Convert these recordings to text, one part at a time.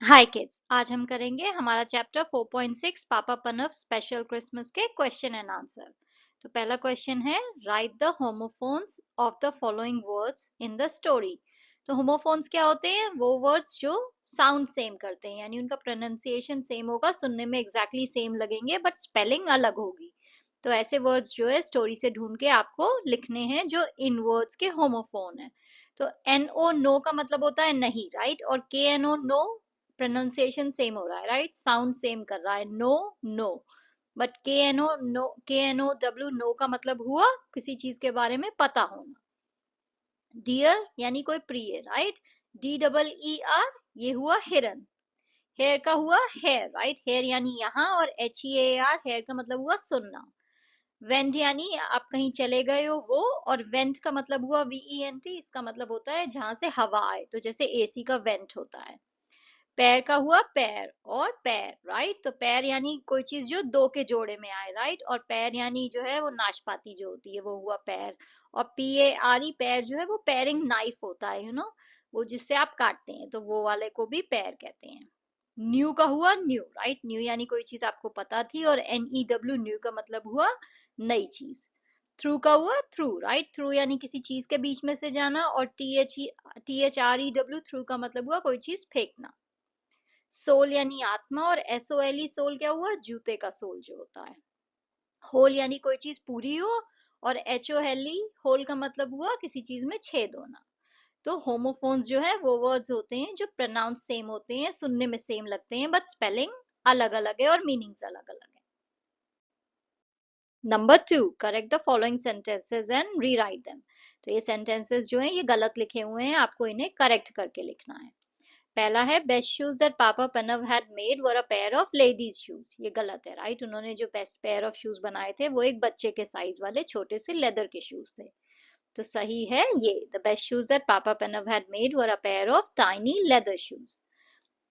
हाय kids, आज हम करेंगे हमारा चैप्टर 4.6 पापा पनव स्पेशल क्रिसमस के क्वेश्चन एंड आंसर। तो पहला क्वेश्चन है, right the homophones of the following words in the story. तो होमोफोन्स क्या होते हैं? वो वर्ड्स जो साउंड सेम करते हैं, यानी उनका प्रोनाउंसिएशन सेम होगा, सुनने में एग्जैक्टली सेम लगेंगे बट स्पेलिंग अलग होगी। तो ऐसे वर्ड्स जो है स्टोरी से ढूंढ के आपको लिखने हैं जो इन वर्ड्स के होमोफोन है। तो एन ओ नो का मतलब होता है नहीं, राइट, और K N O no pronunciation same हो रहा है, राइट, साउंड सेम कर रहा है, no no. But K N O no, K N O W no का मतलब हुआ किसी चीज के बारे में पता होना। डियर यानी कोई प्रिय, right, D double E R ये हुआ हिरन। हेयर का हुआ हेयर, राइट, हेयर यानी यहाँ, और H E A R hear का मतलब हुआ सुनना। वेंट यानी आप कहीं चले गए हो वो, और वेंट का मतलब हुआ वी ई एन टी, इसका मतलब होता है जहां से हवा आए, तो जैसे एसी का वेंट होता है। पैर का हुआ पैर और पैर, राइट, तो पैर यानी कोई चीज जो दो के जोड़े में आए, राइट, और पैर यानी जो है वो नाशपाती जो होती है वो हुआ पैर। और पी ए आर ई पैर जो है वो पैरिंग नाइफ होता है, वो जिससे आप काटते हैं, तो वो वाले को भी पैर कहते हैं। न्यू का हुआ न्यू, राइट, न्यू यानी कोई चीज आपको पता थी, और एन ई डब्ल्यू न्यू का मतलब हुआ नई चीज। थ्रू का हुआ थ्रू, राइट, थ्रू यानी किसी चीज के बीच में से जाना, और T H R E W through का मतलब हुआ कोई चीज फेंकना। सोल यानी आत्मा, और S O L E sole क्या हुआ? जूते का सोल जो होता है। होल यानी कोई चीज पूरी हो, और H O L E hole का मतलब हुआ किसी चीज में छेद होना। तो होमोफोन्स जो है वो वर्ड्स होते हैं जो प्रोनाउंस सेम होते हैं, सुनने में सेम लगते हैं, बट स्पेलिंग अलग अलग है और मीनिंग्स अलग अलग है। Number 2, correct the following sentences and rewrite them. तो ये सेंटेंसेस जो हैं ये गलत लिखे हुए हैं, आपको इन्हें करेक्ट करके लिखना है। पहला है, best shoes that Papa Panov had made were a pair of ladies shoes. ये गलत है, राइट, उन्होंने जो बेस्ट पेयर ऑफ शूज बनाए थे वो एक बच्चे के साइज वाले छोटे से लेदर के शूज थे। तो सही है ये, the best shoes that Papa Panov had made were a pair of tiny leather shoes.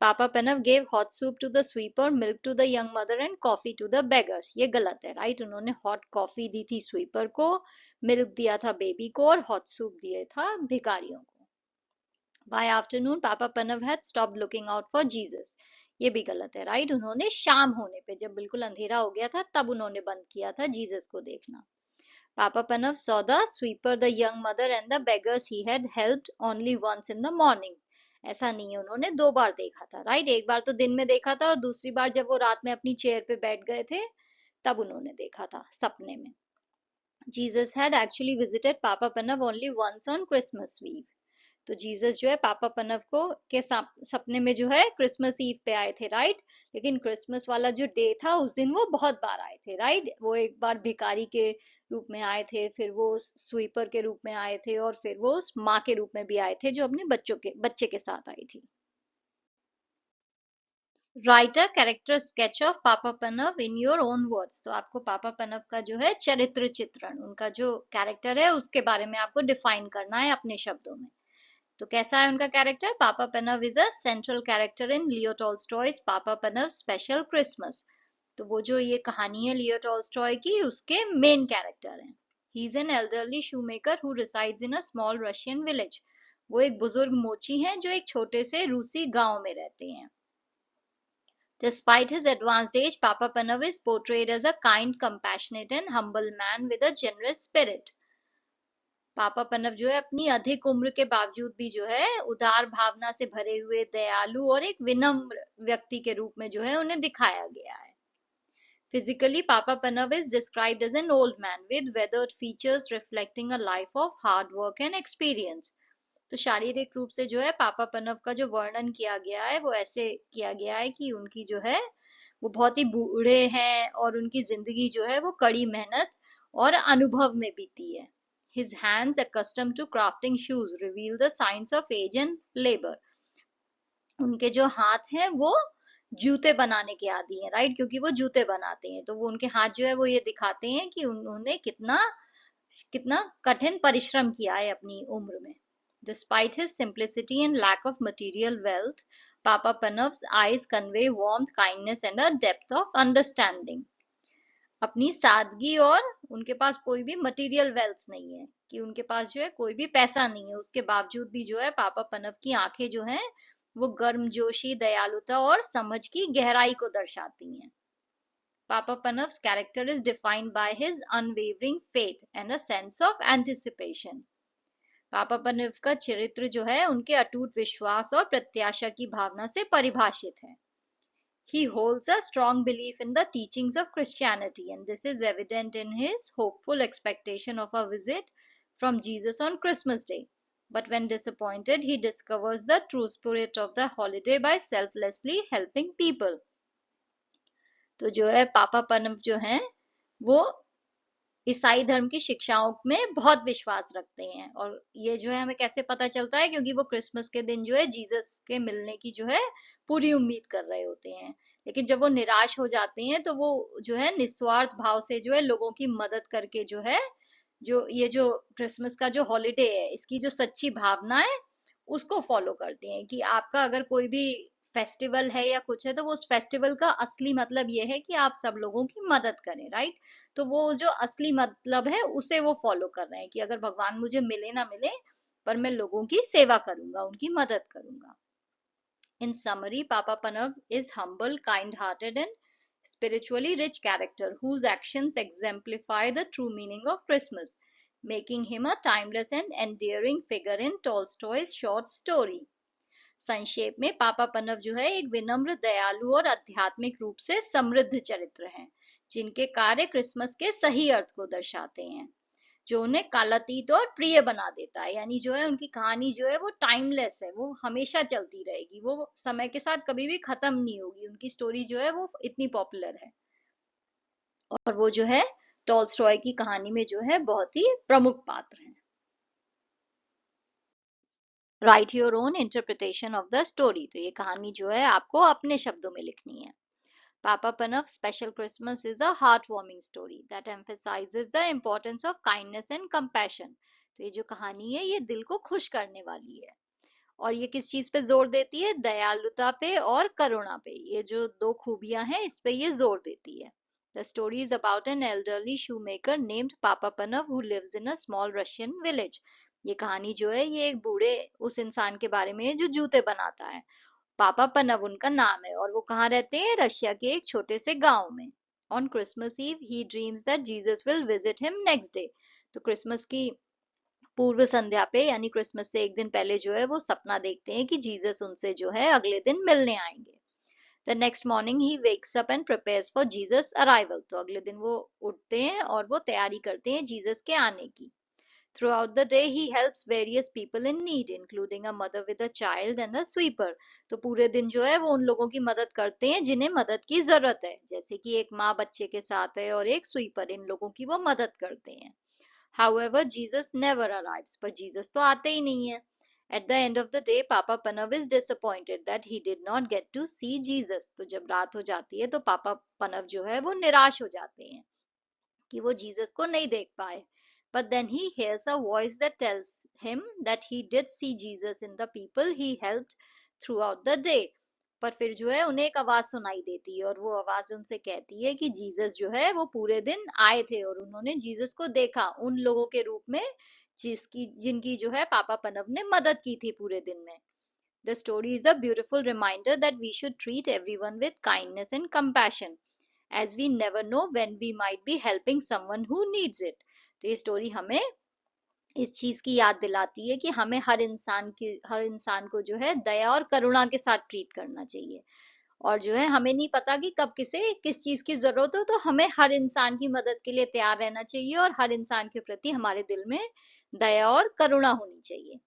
Papa Panov gave hot soup to the sweeper, milk to the young mother and coffee to the beggars. ये गलत है, right, उन्होंने hot coffee दी थी sweeper को, milk दिया था baby को, और हॉट सूप दिया था भिखारियों को। By afternoon, Papa Panav had stopped looking out for Jesus. ये भी गलत है, राइट, उन्होंने शाम होने पे, जब बिल्कुल अंधेरा हो गया था, तब उन्होंने बंद किया था जीसस को देखना। Papa Panav saw the sweeper, the young mother and the beggars he had helped only once in the morning. ऐसा नहीं है, उन्होंने दो बार देखा था, राइट, एक बार तो दिन में देखा था, और दूसरी बार जब वो रात में अपनी चेयर पे बैठ गए थे तब उन्होंने देखा था सपने में। Jesus had actually visited Papa Panav only once on Christmas Eve. तो जीसस जो है पापा पनव को के सपने में जो है क्रिसमस ईव पे आए थे, राइट, लेकिन क्रिसमस वाला जो डे था उस दिन वो बहुत बार आए थे, राइट, वो एक बार भिखारी के रूप में आए थे, फिर वो स्वीपर के रूप में आए थे, और फिर वो उस माँ के रूप में भी आए थे जो अपने बच्चे के साथ आई थी। Right a character sketch of पापा पनव इन योर ओन वर्ड्स। तो आपको पापा पनव का जो है चरित्र चित्रण, उनका जो कैरेक्टर है उसके बारे में आपको डिफाइन करना है अपने शब्दों में। तो कैसा है उनका character? Papa Panov is a central character in Leo Tolstoy's Papa Panov special Christmas. तो वो जो ये कहानी है लियो टॉल्स्टॉय की, उसके मेन कैरेक्टर हैं। He is an elderly shoe maker who resides in a small Russian village. वो एक बुजुर्ग मोची हैं जो एक छोटे से रूसी गांव में रहते हैं। Despite his advanced age, Papa Panav is portrayed as a kind, compassionate and humble man with a generous spirit. पापा पन्नव जो है अपनी अधिक उम्र के बावजूद भी जो है उदार भावना से भरे हुए, दयालु और एक विनम्र व्यक्ति के रूप में जो है उन्हें दिखाया गया है। Physically Papa Panov is described as an old man with weathered features reflecting a life of hard work and experience. तो शारीरिक रूप से जो है पापा पन्नव का जो वर्णन किया गया है वो ऐसे किया गया है कि उनकी जो है वो बहुत ही बूढ़े हैं, और उनकी जिंदगी जो है वो कड़ी मेहनत और अनुभव में बीती है। His hands accustomed to crafting shoes reveal the signs of age and labor. उनके जो हाथ हैं वो जूते बनाने के आदी हैं, राइट, क्योंकि वो जूते बनाते हैं, तो वो उनके हाथ जो है वो ये दिखाते हैं कि उन्होंने कितना कितना कठिन परिश्रम किया है अपनी उम्र में। Despite his simplicity and lack of material wealth, Papa Panav's eyes convey warmth, kindness and a depth of understanding. अपनी सादगी, और उनके पास कोई भी मटेरियल वेल्थ नहीं है, कि उनके पास जो है कोई भी पैसा नहीं है, उसके बावजूद भी जो है पापा पनव की आंखें जो हैं वो गर्मजोशी, दयालुता और समझ की गहराई को दर्शाती हैं। Papa Panav's character is defined by his unwavering faith and a sense of anticipation. पापा पन्नव का चरित्र जो है उनके अटूट विश्वास और प्रत्याशा की भावना से परिभाषित है. He holds a strong belief in the teachings of Christianity, and this is evident in his hopeful expectation of a visit from Jesus on Christmas Day. But when disappointed, he discovers the true spirit of the holiday by selflessly helping people. तो जो है पापा पन्नव जो हैं वो ईसाई धर्म की शिक्षाओं में बहुत विश्वास रखते हैं. और ये जो है हमें कैसे पता चलता है, क्योंकि वो क्रिसमस के दिन जो है जीसस के मिलने की जो है पूरी उम्मीद कर रहे होते हैं. लेकिन जब वो निराश हो जाते हैं तो वो जो है निस्वार्थ भाव से जो है लोगों की मदद करके जो है जो ये जो क्रिसमस का जो हॉलिडे है इसकी जो सच्ची भावना है उसको फॉलो करते हैं कि आपका अगर कोई भी फेस्टिवल है या कुछ है तो वो उस फेस्टिवल का असली मतलब ये है कि आप सब लोगों की मदद करें, राइट. तो वो जो असली मतलब है उसे वो फॉलो कर रहे हैं कि अगर भगवान मुझे मिले ना मिले पर मैं लोगों की सेवा करूंगा, उनकी मदद करूंगा. In summary, Papa Panav is humble, kind-hearted, and spiritually rich character whose actions exemplify the true meaning of Christmas, making him a timeless and endearing figure in Tolstoy's short story. संक्षेप में पापा पन्नव जो है एक विनम्र, दयालु और आध्यात्मिक रूप से समृद्ध चरित्र हैं, जिनके कार्य क्रिसमस के सही अर्थ को दर्शाते हैं, जो उन्हें कालातीत और प्रिय बना देता है. यानी जो है उनकी कहानी जो है वो टाइमलेस है, वो हमेशा चलती रहेगी, वो समय के साथ कभी भी खत्म नहीं होगी. उनकी स्टोरी जो है वो इतनी पॉपुलर है और वो जो है टॉल्स्टॉय की कहानी में जो है बहुत ही प्रमुख पात्र हैं. Right your own interpretation of the story. तो ये कहानी जो है आपको अपने शब्दों में लिखनी है. Papa Panav's Special Christmas is a heartwarming story that emphasizes the importance of kindness and compassion. तो ये जो कहानी है ये दिल को खुश करने वाली है और ये किस चीज पे जोर देती है, दयालुता पे और करुणा पे. ये जो दो खूबियां हैं इस पे ये जोर देती है. The story is about an elderly shoemaker named Papa Panav who lives in a small Russian village. ये कहानी जो है ये एक बूढ़े उस इंसान के बारे में है जो जूते बनाता है. पापा पनव उनका नाम है और वो कहाँ रहते हैं, रशिया के एक छोटे से गांव में. On Christmas eve he dreams that Jesus will visit him next day. तो क्रिसमस की पूर्व संध्या पे यानी क्रिसमस से एक दिन पहले जो है वो सपना देखते हैं कि जीसस उनसे जो है अगले दिन मिलने आएंगे. The next morning he wakes up and prepares for Jesus arrival. तो अगले दिन वो उठते हैं और वो तैयारी करते हैं जीसस के आने की. Throughout the day, he helps various people in need, including a mother with a child and a sweeper. तो पूरे दिन जो है वो उन लोगों की मदद करते हैं जिन्हें मदद की जरूरत है, जैसे कि एक माँ बच्चे के साथ है और एक स्वीपर. इन लोगों की वो मदद करते हैं. However, Jesus never arrives. पर जीसस तो आते ही नहीं है. At the end of the day, Papa Panav is disappointed that he did not get to see Jesus. तो जब रात हो जाती है तो पापा पनव जो है वो निराश हो जाते हैं कि वो जीसस को नहीं देख पाए. But then he hears a voice that tells him that he did see Jesus in the people he helped throughout the day. पर फिर जो है उन्हें एक आवाज सुनाई देती है और वो आवाज उनसे कहती है कि जीसस जो है वो पूरे दिन आए थे और उन्होंने जीसस को देखा उन लोगों के रूप में जिनकी जो है पापा पनव ने मदद की थी पूरे दिन में. The story is a beautiful reminder that we should treat everyone with kindness and compassion, as we never know when we might be helping someone who needs it. तो ये स्टोरी हमें इस चीज की याद दिलाती है कि हमें हर इंसान को जो है दया और करुणा के साथ ट्रीट करना चाहिए. और जो है हमें नहीं पता कि कब किसे किस चीज की जरूरत हो, तो हमें हर इंसान की मदद के लिए तैयार रहना चाहिए और हर इंसान के प्रति हमारे दिल में दया और करुणा होनी चाहिए.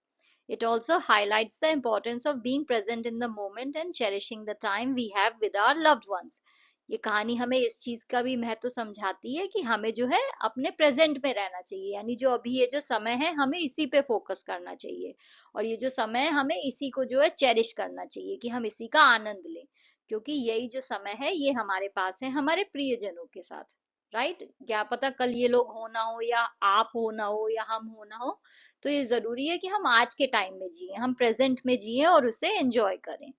It also highlights the importance of being present in the moment and cherishing the time we have with our loved ones. ये कहानी हमें इस चीज का भी महत्व समझाती है कि हमें जो है अपने प्रेजेंट में रहना चाहिए, यानी जो अभी ये जो समय है हमें इसी पे फोकस करना चाहिए और ये जो समय है हमें इसी को जो है चेरिश करना चाहिए कि हम इसी का आनंद लें, क्योंकि यही जो समय है ये हमारे पास है हमारे प्रियजनों के साथ, राइट. क्या पता कल ये लोग हो ना हो या आप हो ना हो या हम हो ना हो, तो ये जरूरी है कि हम आज के टाइम में जिए, हम प्रेजेंट में जिए और उसे एंजॉय करें.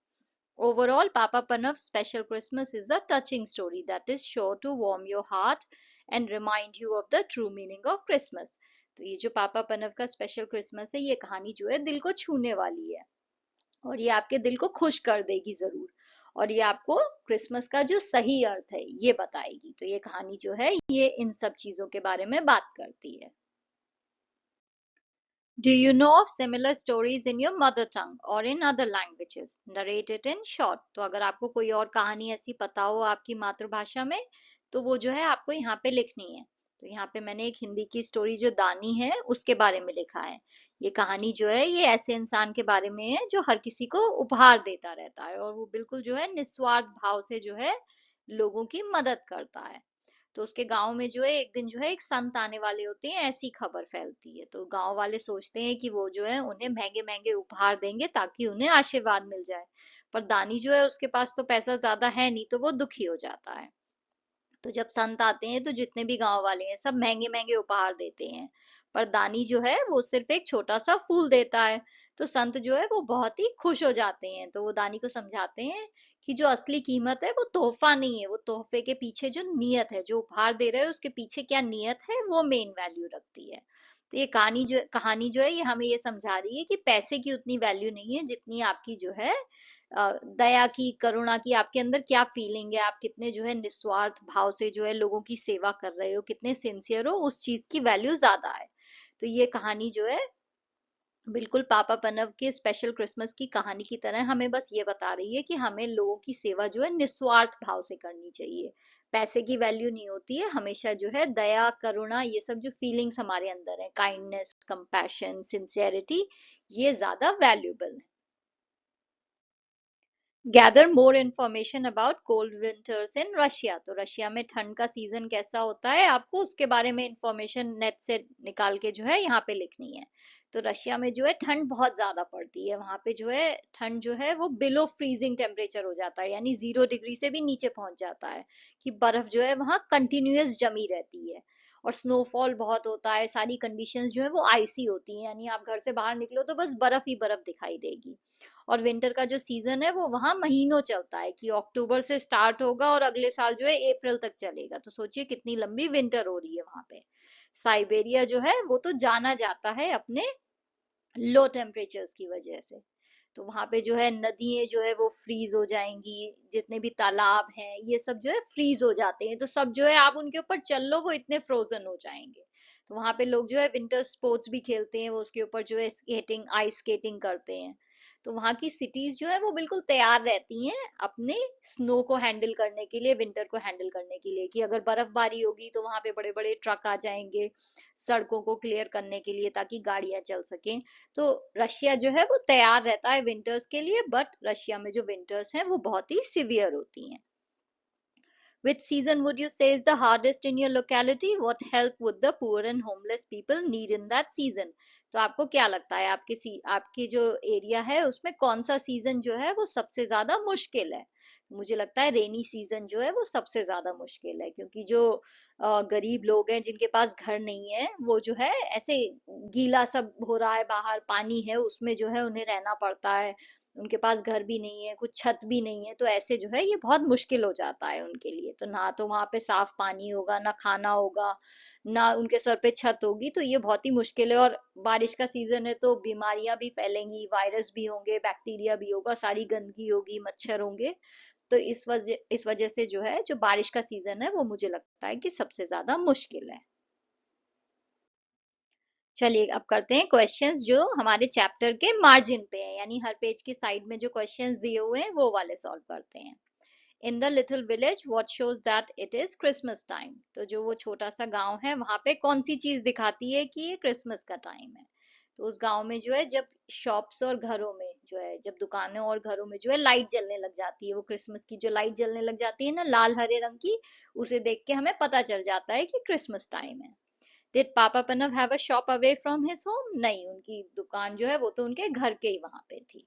Overall, Papa Panav's Special Christmas is a touching story that is sure to warm your heart and remind you of the true meaning of Christmas. तो ये जो पापा पनव का स्पेशल क्रिसमस है ये कहानी जो है दिल को छूने वाली है और ये आपके दिल को खुश कर देगी जरूर। और ये आपको क्रिसमस का जो सही अर्थ है ये बताएगी। तो ये कहानी जो है ये इन सब चीजों के बारे में बात करती है। Do you know of similar stories in your mother tongue or in other languages? Narrate it in short. तो अगर आपको कोई और कहानी ऐसी पता हो आपकी मातृभाषा में तो वो जो है आपको यहाँ पे लिखनी है। तो यहाँ पे मैंने एक हिंदी की स्टोरी जो दानी है उसके बारे में लिखा है। ये कहानी जो है ये ऐसे इंसान के बारे में है जो हर किसी को उपहार देता रहता है और वो बिल्कुल जो है निस्वार्थ भाव से जो है लोगों की मदद करता है। तो उसके गांव में जो है एक दिन जो है एक संत आने वाले होते हैं, ऐसी खबर फैलती है। तो गांव वाले सोचते हैं कि वो जो है उन्हें महंगे महंगे उपहार देंगे ताकि उन्हें आशीर्वाद मिल जाए। पर दानी जो है उसके पास तो पैसा ज्यादा है नहीं, तो वो दुखी हो जाता है। तो जब संत आते हैं तो जितने भी गांव वाले हैं सब महंगे महंगे उपहार देते हैं, पर दानी जो है वो सिर्फ एक छोटा सा फूल देता है। तो संत जो है वो बहुत ही खुश हो जाते हैं। तो वो दानी को समझाते हैं कि जो असली कीमत है वो तोहफा नहीं है, वो तोहफे के पीछे जो नीयत है, जो उपहार दे रहे हैं उसके पीछे क्या नीयत है वो मेन वैल्यू रखती है। तो ये कहानी जो है ये हमें ये समझा रही है कि पैसे की उतनी वैल्यू नहीं है जितनी आपकी जो है दया की, करुणा की, आपके अंदर क्या फीलिंग है, आप कितने जो है निस्वार्थ भाव से जो है लोगों की सेवा कर रहे हो, कितने सिंसियर हो, उस चीज की वैल्यू ज्यादा है। तो ये कहानी जो है बिल्कुल पापा पन्नव के स्पेशल क्रिसमस की कहानी की तरह हमें बस ये बता रही है कि हमें लोगों की सेवा जो है निस्वार्थ भाव से करनी चाहिए। पैसे की वैल्यू नहीं होती है, हमेशा जो है दया, करुणा, ये सब जो फीलिंग्स हमारे अंदर है, काइंडनेस, कंपैशन, सिंसियरिटी, ये ज्यादा वैल्यूबल है। Gather more information about cold winters in Russia. तो रशिया में ठंड का सीजन कैसा होता है आपको उसके बारे में इंफॉर्मेशन नेट से निकाल के जो है यहाँ पे लिखनी है। तो रशिया में जो है ठंड बहुत ज्यादा पड़ती है, वहां पे जो है ठंड जो है वो बिलो फ्रीजिंग टेम्परेचर हो जाता है, यानी 0 डिग्री से भी नीचे पहुंच जाता है, कि बर्फ जो है वहां कंटिन्यूअस जमी रहती है। और स्नोफॉल बहुत होता है, सारी कंडीशंस जो है वो आइसी होती हैं, यानी आप घर से बाहर निकलो तो बस बर्फ ही बर्फ दिखाई देगी। और विंटर का जो सीजन है वो वहां महीनों चलता है, कि अक्टूबर से स्टार्ट होगा और अगले साल जो है अप्रैल तक चलेगा। तो सोचिए कितनी लंबी विंटर हो रही है वहां पे। साइबेरिया जो है वो तो जाना जाता है अपने लो टेम्परेचर्स की वजह से। तो वहां पे जो है नदियां जो है वो फ्रीज हो जाएंगी, जितने भी तालाब हैं ये सब जो है फ्रीज हो जाते हैं। तो सब जो है आप उनके ऊपर चल लो वो इतने फ्रोजन हो जाएंगे। तो वहां पे लोग जो है विंटर स्पोर्ट्स भी खेलते हैं, वो उसके ऊपर जो है स्केटिंग, आइस स्केटिंग करते हैं। तो वहां की सिटीज जो है वो बिल्कुल तैयार रहती हैं अपने स्नो को हैंडल करने के लिए, विंटर को हैंडल करने के लिए, कि अगर बर्फबारी होगी तो वहां पे बड़े बड़े ट्रक आ जाएंगे सड़कों को क्लियर करने के लिए ताकि गाड़ियां चल सकें। तो रशिया जो है वो तैयार रहता है विंटर्स के लिए, बट रशिया में जो विंटर्स हैं वो बहुत ही सिवियर होती हैं। Which season would you say is the hardest in your locality? What help would the poor and homeless people need in that season? तो आपको क्या लगता है आपके जो एरिया है उसमें कौन सा सीजन जो है वो सबसे ज्यादा मुश्किल है? मुझे लगता है रेनी सीजन जो है वो सबसे ज्यादा मुश्किल है, क्योंकि जो गरीब लोग हैं जिनके पास घर नहीं है वो जो है ऐसे गीला सब हो रहा है, बाहर पानी है उसमें जो है उन्हें रहना पड़ता है। उनके पास घर भी नहीं है, कुछ छत भी नहीं है, तो ऐसे जो है ये बहुत मुश्किल हो जाता है उनके लिए। तो ना तो वहां पे साफ पानी होगा, ना खाना होगा, ना उनके सर पे छत होगी, तो ये बहुत ही मुश्किल है। और बारिश का सीजन है तो बीमारियां भी फैलेंगी, वायरस भी होंगे, बैक्टीरिया भी होगा, सारी गंदगी होगी, मच्छर होंगे। तो इस वजह से जो है जो बारिश का सीजन है वो मुझे लगता है कि सबसे ज्यादा मुश्किल है। चलिए अब करते हैं क्वेश्चंस जो हमारे चैप्टर के मार्जिन पे हैं, यानी हर पेज की साइड में जो क्वेश्चंस दिए हुए हैं वो वाले सॉल्व करते हैं। In the little village what shows that it is Christmas time. तो जो वो छोटा सा गांव है वहां पे कौन सी चीज दिखाती है कि ये क्रिसमस का टाइम है? तो उस गांव में जो है जब शॉप्स और घरों में जो है, जब दुकानों और घरों में जो है लाइट जलने लग जाती है, वो क्रिसमस की जो लाइट जलने लग जाती है ना लाल हरे रंग की, उसे देख के हमें पता चल जाता है कि क्रिसमस टाइम है। Did Papa Pranav have a shop away from his home? नहीं, उनकी दुकान जो है वो तो उनके घर के ही वहां पे थी।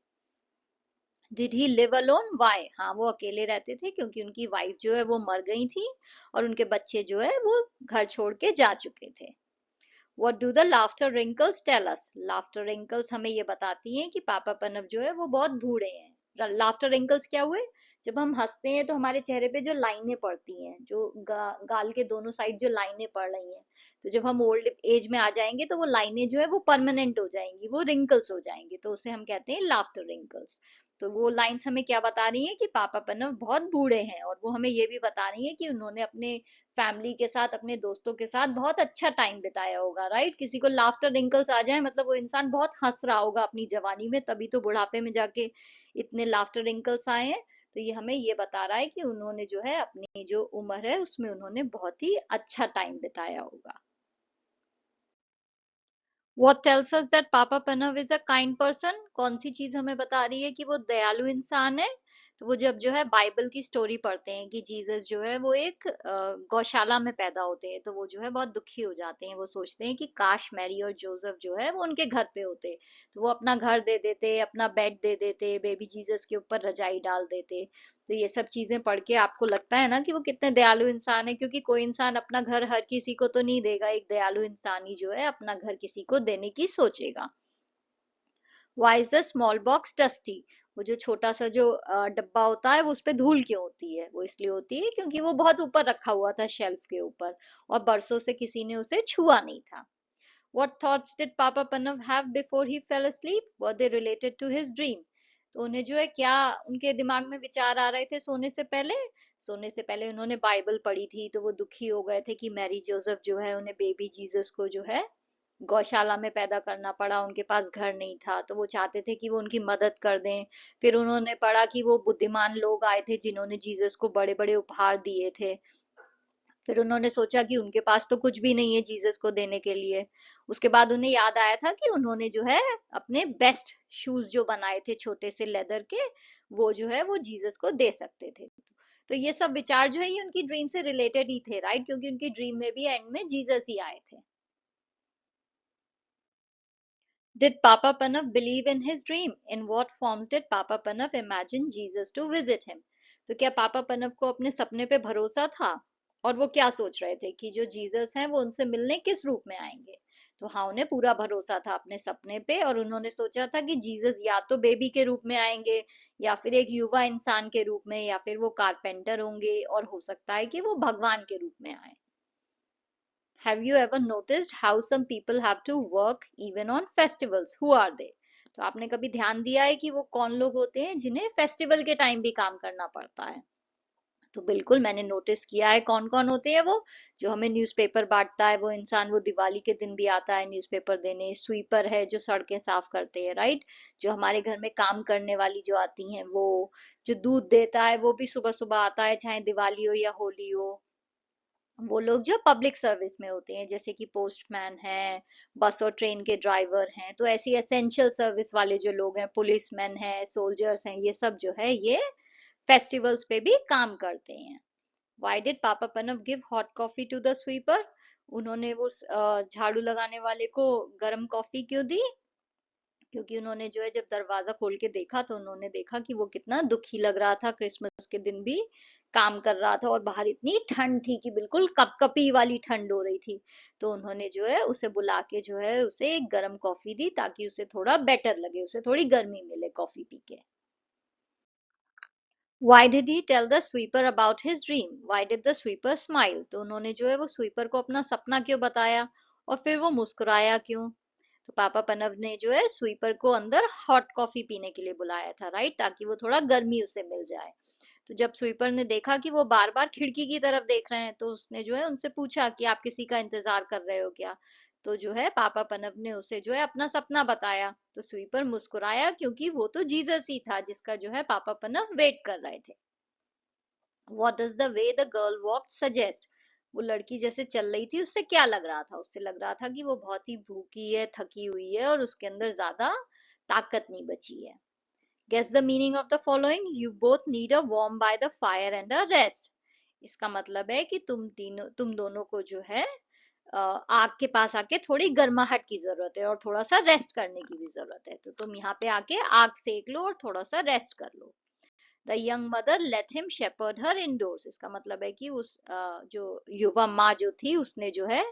Did he live alone? Why? हाँ वो अकेले रहते थे क्योंकि उनकी वाइफ जो है वो मर गई थी और उनके बच्चे जो है वो घर छोड़ के जा चुके थे। What do the laughter wrinkles tell us? Laughter wrinkles हमें ये बताती हैं कि पापा पन्नव जो है वो बहुत बूढ़े हैं। Laughter wrinkles क्या हुए? जब हम हंसते हैं तो हमारे चेहरे पे जो लाइनें पड़ती हैं, जो गाल के दोनों साइड जो लाइनें पड़ रही हैं, तो जब हम ओल्ड एज में आ जाएंगे तो वो लाइनें जो है वो परमानेंट हो जाएंगी, वो रिंकल्स हो जाएंगे, तो उसे हम कहते हैं लाफ्टर रिंकल्स। तो वो लाइंस हमें क्या बता रही हैं कि पापा पन्नव बहुत बूढ़े हैं, और वो हमें ये भी बता रही है कि उन्होंने अपने फैमिली के साथ, अपने दोस्तों के साथ बहुत अच्छा टाइम बिताया होगा, राइट। किसी को लाफ्टर रिंकल्स आ जाए मतलब वो इंसान बहुत हंस रहा होगा अपनी जवानी में, तभी तो बुढ़ापे में जाके इतने लाफ्टर रिंकल्स आए हैं। तो ये हमें ये बता रहा है कि उन्होंने जो है अपनी जो उम्र है उसमें उन्होंने बहुत ही अच्छा टाइम बिताया होगा। What tells us that पापा Pranav is a kind person? कौन सी चीज हमें बता रही है कि वो दयालु इंसान है? तो वो जब जो है बाइबल की स्टोरी पढ़ते हैं कि जीसस जो है वो एक गौशाला में पैदा होते हैं, तो वो जो है बहुत दुखी हो जाते हैं। वो सोचते हैं कि काश मैरी और जोसेफ जो है वो उनके घर पे होते, तो वो अपना घर दे देते, अपना बेड दे देते, बेबी जीसस के ऊपर रजाई डाल देते। तो ये सब चीजें पढ़ के आपको लगता है ना कि वो कितने दयालु इंसान है, क्योंकि कोई इंसान अपना घर हर किसी को तो नहीं देगा, एक दयालु इंसान ही जो है अपना घर किसी को देने की सोचेगा। Why is the small box dusty? वो जो छोटा सा जो डब्बा होता है वो उस पे धूल क्यों होती है? वो इसलिए होती है क्योंकि वो बहुत ऊपर रखा हुआ था शेल्फ के ऊपर, और बरसों से किसी ने उसे छुआ नहीं था। What thoughts did Papa Pranav have before he fell asleep? Were they related to his dream? तो उन्हें जो है क्या उनके दिमाग में विचार आ रहे थे सोने से पहले? सोने से पहले उन्होंने बाइबल पढ़ी थी, तो वो दुखी हो गए थे कि मैरी जोसेफ जो है उन्हें बेबी जीसस को जो है गौशाला में पैदा करना पड़ा, उनके पास घर नहीं था, तो वो चाहते थे कि वो उनकी मदद कर दें। फिर उन्होंने पढ़ा कि वो बुद्धिमान लोग आए थे जिन्होंने जीसस को बड़े बड़े उपहार दिए थे। फिर उन्होंने सोचा कि उनके पास तो कुछ भी नहीं है जीसस को देने के लिए। उसके बाद उन्हें याद आया था कि उन्होंने जो है अपने बेस्ट शूज जो बनाए थे छोटे से लेदर के, वो जो है वो जीसस को दे सकते थे। तो ये सब विचार जो है ये उनकी ड्रीम से रिलेटेड ही थे, राइट, क्योंकि उनकी ड्रीम में भी एंड में जीसस ही आए थे। Did Papa Panav believe in his dream? In what forms did Papa Panav imagine Jesus to visit him? तो क्या पापा पनव को अपने सपने पे भरोसा था? और वो क्या सोच रहे थे कि जो जीसस हैं वो उनसे मिलने किस रूप में आएंगे? तो हाँ, उन्हें पूरा भरोसा था अपने सपने पे, और उन्होंने सोचा था कि जीसस या तो बेबी के रूप में आएंगे, या फिर एक युवा इंसान के रूप में, या फिर वो कारपेंटर होंगे, और हो सकता है कि वो भगवान के रूप में आए। Have you ever noticed how some people have to work even on festivals? Who are they? तो आपने कभी ध्यान दिया है कि वो कौन लोग होते हैं जिन्हें फेस्टिवल के टाइम भी काम करना पड़ता है? तो बिल्कुल मैंने नोटिस किया है। कौन कौन होते हैं वो? जो हमें न्यूज़पेपर बांटता है वो इंसान, वो दिवाली के दिन भी आता है न्यूज़पेपर देने। स्वीपर है जो सड़कें साफ करते हैं, राइट। जो हमारे घर में काम करने वाली जो आती हैं वो। जो दूध देता है वो भी सुबह सुबह आता है, चाहे दिवाली हो या होली हो। वो लोग जो पब्लिक सर्विस में होते हैं, जैसे कि पोस्टमैन है, बस और ट्रेन के ड्राइवर हैं, तो ऐसी एसेंशियल सर्विस वाले जो लोग हैं, पुलिसमैन हैं, सोल्जर्स हैं, ये सब जो है ये फेस्टिवल्स पे भी काम करते हैं। Why did papa Panov give hot coffee to the sweeper? उन्होंने वो झाड़ू लगाने वाले को गर्म कॉफी क्यों दी? क्योंकि उन्होंने जो है जब दरवाजा खोल के देखा तो उन्होंने देखा कि वो कितना दुखी लग रहा था, क्रिसमस के दिन भी काम कर रहा था, और बाहर इतनी ठंड थी कि बिल्कुल कपकपी वाली ठंड हो रही थी। तो उन्होंने जो है उसे बुला के जो है उसे एक गर्म कॉफी दी, ताकि उसे थोड़ा बेटर लगे, उसे थोड़ी गर्मी मिले कॉफी पी के। Why did he tell the sweeper about his dream? Why did the sweeper smile? तो उन्होंने जो है वो स्वीपर को अपना सपना क्यों बताया, और फिर वो मुस्कुराया क्यों? तो पापा पनव ने जो है स्वीपर को अंदर हॉट कॉफी पीने के लिए बुलाया था, राइट, ताकि वो थोड़ा गर्मी उसे मिल जाए। तो जब स्वीपर ने देखा कि वो बार बार खिड़की की तरफ देख रहे हैं, तो उसने जो है उनसे पूछा कि आप किसी का इंतजार कर रहे हो क्या? तो जो है पापा पनव ने उसे जो है अपना सपना बताया, तो स्वीपर मुस्कुराया क्योंकि वो तो जीसस ही था जिसका जो है पापा पनव वेट कर रहे थे। What does the way the girl walked suggest? वो लड़की जैसे चल रही थी उससे क्या लग रहा था? उससे लग रहा था कि वो बहुत ही भूखी है, थकी हुई है, और उसके अंदर ज्यादा ताकत नहीं बची है। Guess the meaning of the following. You both need a warm by the fire and a rest. इसका मतलब है कि तुम दोनों को जो है आग के पास आके थोड़ी गर्माहट की जरूरत है, और थोड़ा सा रेस्ट करने की भी जरूरत है। तो तुम यहाँ पे आके आग सेक लो और थोड़ा सा रेस्ट कर लो। The young mother let him shepherd her indoors. इसका मतलब है कि उस जो युवा माँ जो थी उसने जो है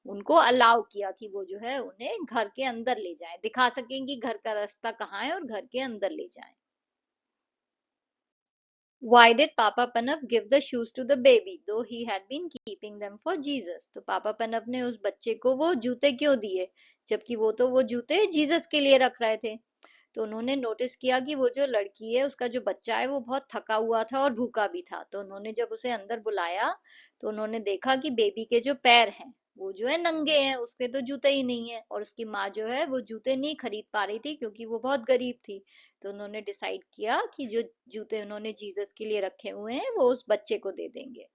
उनको अलाउ किया कि वो जो है उन्हें घर के अंदर ले जाए, दिखा सकें कि घर का रास्ता कहाँ है और घर के अंदर ले जाए। Why did Papa Panaf give the shoes to the baby though he had been keeping them for Jesus? तो पापा पनप ने उस बच्चे को वो जूते क्यों दिए, जबकि वो तो वो जूते जीसस के लिए रख रहे थे। तो उन्होंने नोटिस किया कि वो जो लड़की है, उसका जो बच्चा है, वो बहुत थका हुआ था और भूखा भी था। तो उन्होंने जब उसे अंदर बुलाया तो उन्होंने देखा कि बेबी के जो पैर हैं वो जो है नंगे हैं, उसके तो जूते ही नहीं है। और उसकी माँ जो है वो जूते नहीं खरीद पा रही थी क्योंकि वो बहुत गरीब थी। तो उन्होंने डिसाइड किया कि जो जूते उन्होंने जीसस के लिए रखे हुए हैं वो उस बच्चे को दे देंगे,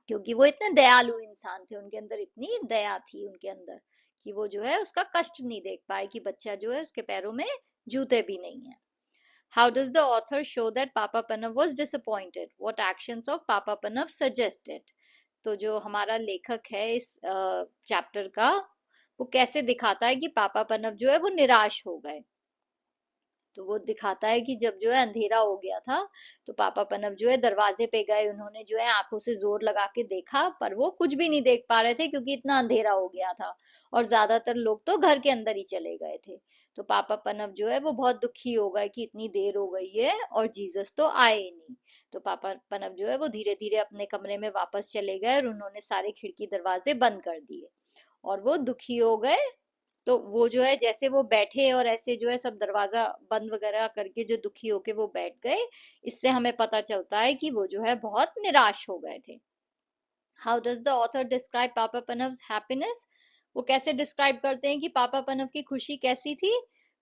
क्योंकि वो इतने दयालु इंसान थे, उनके अंदर इतनी दया थी उनके अंदर कि वो जो है उसका कष्ट नहीं देख पाए कि बच्चा जो है उसके पैरों में जूते भी नहीं है। How does the author show that Papa Panav was disappointed? What actions of Papa Panav suggested? तो जो हमारा लेखक है इस चैप्टर का, वो कैसे दिखाता है कि पापा पनव जो है वो निराश हो गए। तो वो दिखाता है कि जब जो है अंधेरा हो गया था तो पापा पनव जो है दरवाजे पे गए, उन्होंने जो है आंखों से जोर लगा के देखा पर वो कुछ भी नहीं देख पा रहे थे क्योंकि इतना अंधेरा हो गया था और ज्यादातर लोग तो घर के अंदर ही चले गए थे। तो पापा पनव जो है वो बहुत दुखी हो गए कि इतनी देर हो गई है और जीसस तो आए ही नहीं। तो पापा पनव जो है वो धीरे धीरे अपने कमरे में वापस चले गए और उन्होंने सारे खिड़की दरवाजे बंद कर दिए और वो दुखी हो गए। तो वो जो है जैसे वो बैठे और ऐसे जो है सब दरवाजा बंद वगैरह करके जो दुखी होके वो बैठ गए, इससे हमें पता चलता है कि वो जो है बहुत निराश हो गए थे। How does the author describe पापा पनव्स हैप्पीनेस? वो कैसे डिस्क्राइब करते हैं कि पापा पनव की खुशी कैसी थी?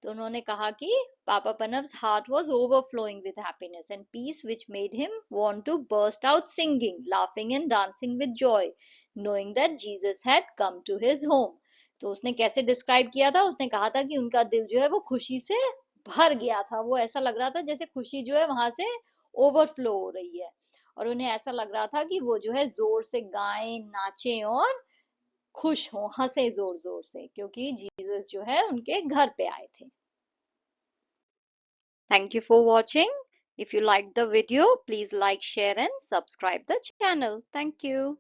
तो उन्होंने कहा कि papa Panov's heart was overflowing with happiness and peace which made him want to burst out singing laughing and dancing with joy knowing that Jesus had come to his home. तो उसने कैसे डिस्क्राइब किया था, उसने कहा था कि उनका दिल जो है वो खुशी से भर गया था, वो ऐसा लग रहा था जैसे खुशी जो है वहां से ओवरफ्लो हो रही है और उन्हें ऐसा लग रहा था कि वो जो है जोर से गाएं नाचें और खुश हों, हंसे जोर जोर से, क्योंकि जीसस जो है उनके घर पे आए थे। Thank you for watching. If you like the video please like share and subscribe the channel. Thank you.